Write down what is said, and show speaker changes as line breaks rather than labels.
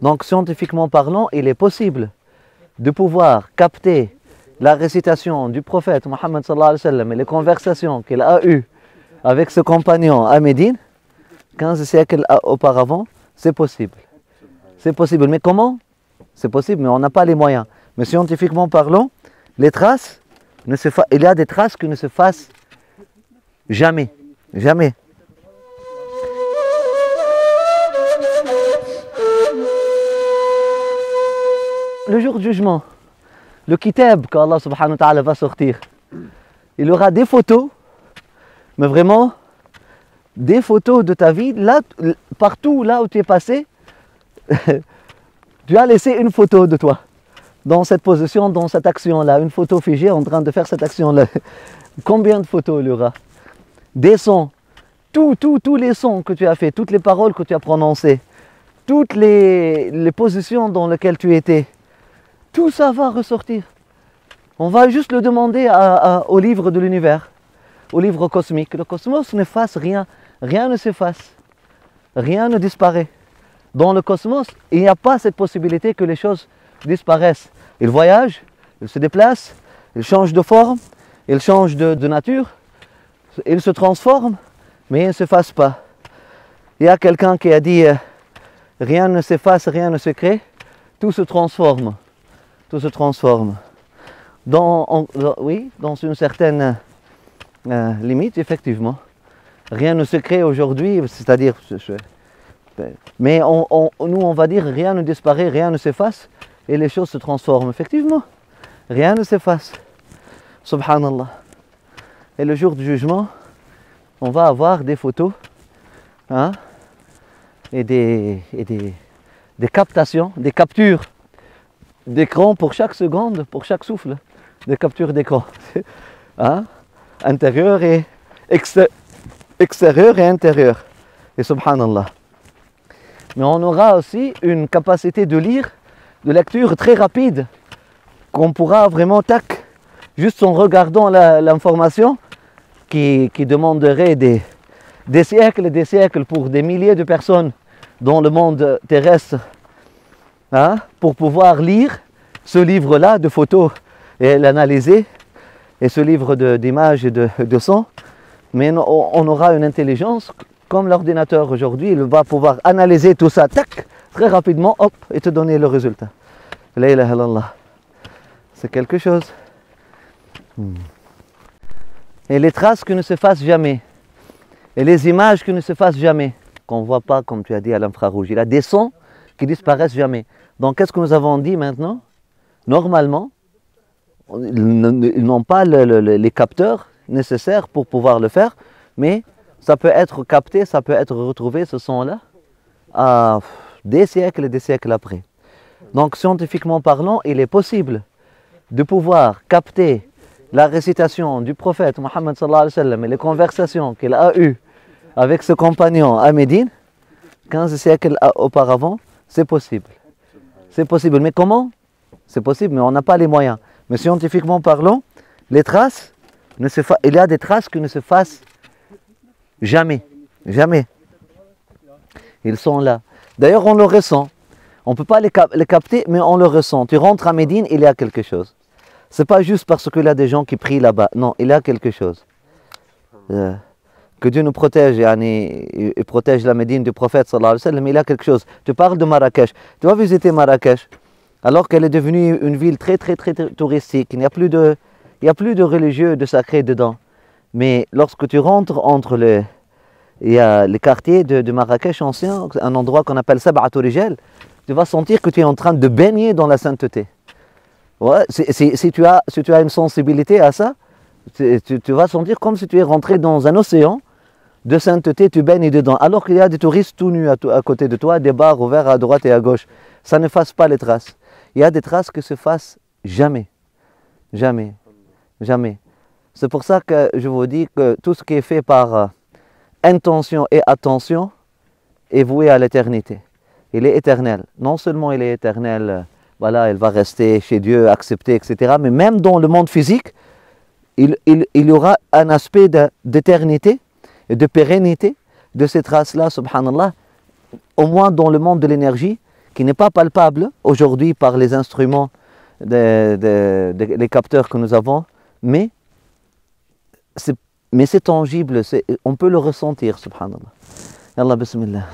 Donc scientifiquement parlant, il est possible de pouvoir capter la récitation du prophète Mohammed sallallahu alayhi wa sallam et les conversations qu'il a eues avec ce compagnon à Médine, 15 siècles auparavant, c'est possible. C'est possible. Mais comment? C'est possible, mais on n'a pas les moyens. Mais scientifiquement parlant, les traces, il y a des traces qui ne se fassent jamais. Jamais. Le jour du jugement, le kitab qu'Allah subhanahu wa ta'ala va sortir, il aura des photos, mais vraiment des photos de ta vie, là, partout là où tu es passé, tu as laissé une photo de toi, dans cette position, dans cette action-là, une photo figée en train de faire cette action-là. Combien de photos il y aura? Des sons, tous les sons que tu as fait, toutes les paroles que tu as prononcées, toutes les positions dans lesquelles tu étais, tout ça va ressortir. On va juste le demander au livre de l'univers, au livre cosmique. Le cosmos n'efface rien, rien ne s'efface, rien ne disparaît. Dans le cosmos, il n'y a pas cette possibilité que les choses disparaissent. Ils voyagent, ils se déplacent, ils changent de forme, ils changent de nature, ils se transforment, mais ils ne s'effacent pas. Il y a quelqu'un qui a dit rien ne s'efface, rien ne se crée, tout se transforme. Tout se transforme. Oui, dans une certaine limite, effectivement. Rien ne se crée aujourd'hui, c'est-à-dire, mais nous on va dire rien ne disparaît, rien ne s'efface, et les choses se transforment. Effectivement, rien ne s'efface. Subhanallah. Et le jour du jugement, on va avoir des photos, hein, et des captations, des captures d'écran pour chaque seconde, pour chaque souffle, des captures d'écran, hein? Intérieur et extérieur et intérieur. Et subhanallah. Mais on aura aussi une capacité de lire, de lecture très rapide, qu'on pourra vraiment, tac, juste en regardant l'information, qui demanderait des siècles et des siècles pour des milliers de personnes dans le monde terrestre, hein, pour pouvoir lire ce livre-là de photos et l'analyser, et ce livre d'images et de sons. Mais on aura une intelligence comme l'ordinateur aujourd'hui, il va pouvoir analyser tout ça, tac, très rapidement, hop, et te donner le résultat. La ilaha illallah. C'est quelque chose. Et les traces qui ne se fassent jamais, et les images qui ne se fassent jamais, qu'on ne voit pas, comme tu as dit, à l'infrarouge. Il y a des sons qui disparaissent jamais. Donc, qu'est-ce que nous avons dit maintenant? Normalement, ils n'ont pas les capteurs nécessaires pour pouvoir le faire, mais ça peut être capté, ça peut être retrouvé, ce son-là, à des siècles et des siècles après. Donc, scientifiquement parlant, il est possible de pouvoir capter la récitation du prophète Mohammed sallallahu alayhi wa sallam et les conversations qu'il a eues avec ce compagnon à Médine, 15 siècles auparavant, c'est possible. C'est possible. Mais comment? C'est possible, mais on n'a pas les moyens. Mais scientifiquement parlant, les traces, il y a des traces qui ne se fassent jamais. Jamais. Ils sont là. D'ailleurs, on le ressent. On ne peut pas les capter, mais on le ressent. Tu rentres à Médine, il y a quelque chose. Ce n'est pas juste parce qu'il y a des gens qui prient là-bas. Non, il y a quelque chose. Que Dieu nous protège et protège la Médine du prophète sallallahu alayhi wa sallam, il y a quelque chose. Tu parles de Marrakech. Tu vas visiter Marrakech, alors qu'elle est devenue une ville très touristique. Il n'y a plus de religieux, de sacrés dedans. Mais lorsque tu rentres il y a les quartiers de Marrakech ancien, un endroit qu'on appelle Sab'atou Rijal, tu vas sentir que tu es en train de baigner dans la sainteté. Ouais, si tu as une sensibilité à ça, tu vas sentir comme si tu es rentré dans un océan de sainteté, tu baignes dedans. Alors qu'il y a des touristes tout nus à côté de toi, des bars ouverts à droite et à gauche. Ça ne fasse pas les traces. Il y a des traces qui se fassent jamais. Jamais. Jamais. C'est pour ça que je vous dis que tout ce qui est fait par intention et attention est voué à l'éternité. Il est éternel. Non seulement il est éternel, voilà, il va rester chez Dieu, accepté, etc. Mais même dans le monde physique, il y aura un aspect d'éternité et de pérennité de ces traces-là, subhanallah, au moins dans le monde de l'énergie, qui n'est pas palpable aujourd'hui par les instruments, les capteurs que nous avons, mais c'est tangible, on peut le ressentir, subhanallah. Yallah, bismillah.